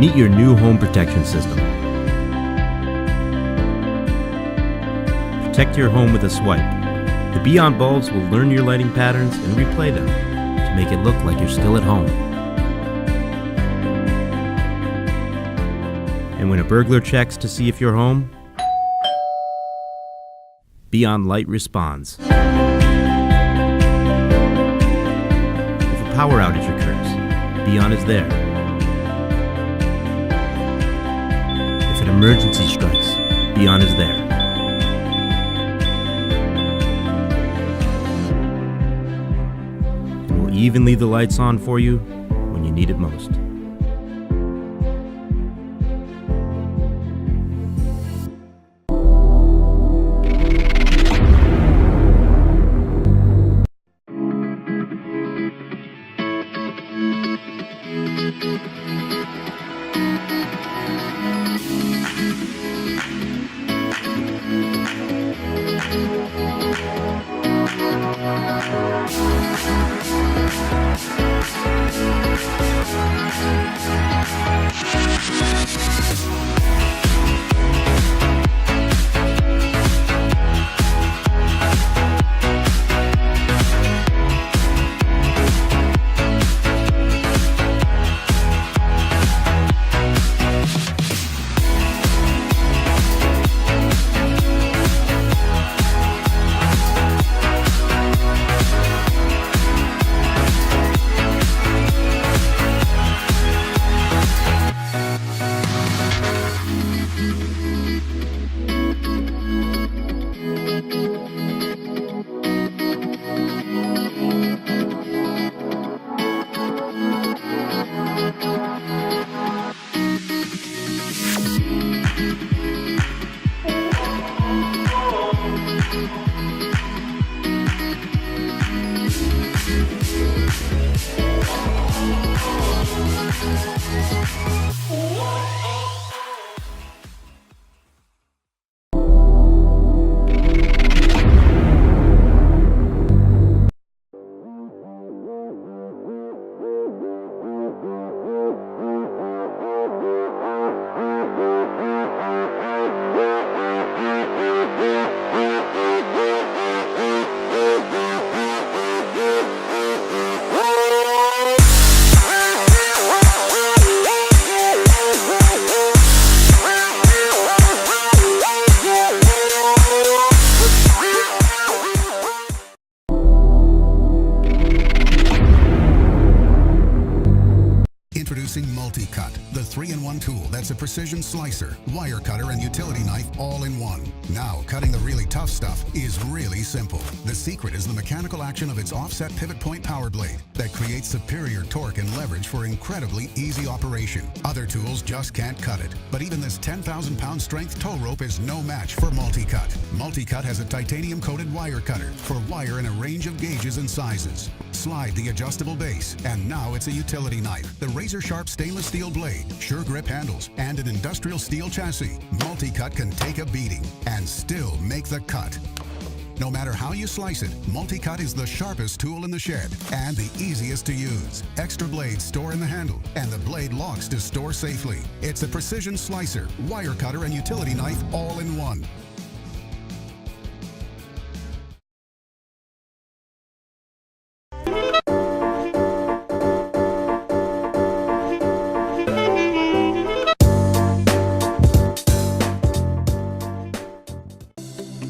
Meet your new home protection system. Protect your home with a swipe. The Beon bulbs will learn your lighting patterns and replay them to make it look like you're still at home. And when a burglar checks to see if you're home, Beon Light responds. If a power outage occurs, Beon is there. If an emergency strikes, Beon is there. And will even leave the lights on for you when you need it most. Introducing Multi-Cut, the 3-in-1 tool that's a precision slicer, wire cutter, and utility knife all in one. Now, cutting the really tough stuff is really simple. The secret is the mechanical action of its offset pivot point power blade that creates superior torque and leverage for incredibly easy operation. Other tools just can't cut it, but even this 10,000-pound strength tow rope is no match for Multi-Cut. Multi-Cut has a titanium-coated wire cutter for wire in a range of gauges and sizes. Slide the adjustable base, and now it's a utility knife. The razor-sharp stainless steel blade, sure grip handles, and an industrial steel chassis. Multi-Cut can take a beating and still make the cut. No matter how you slice it, Multi-Cut is the sharpest tool in the shed and the easiest to use. Extra blades store in the handle, and the blade locks to store safely. It's a precision slicer, wire cutter, and utility knife all in one.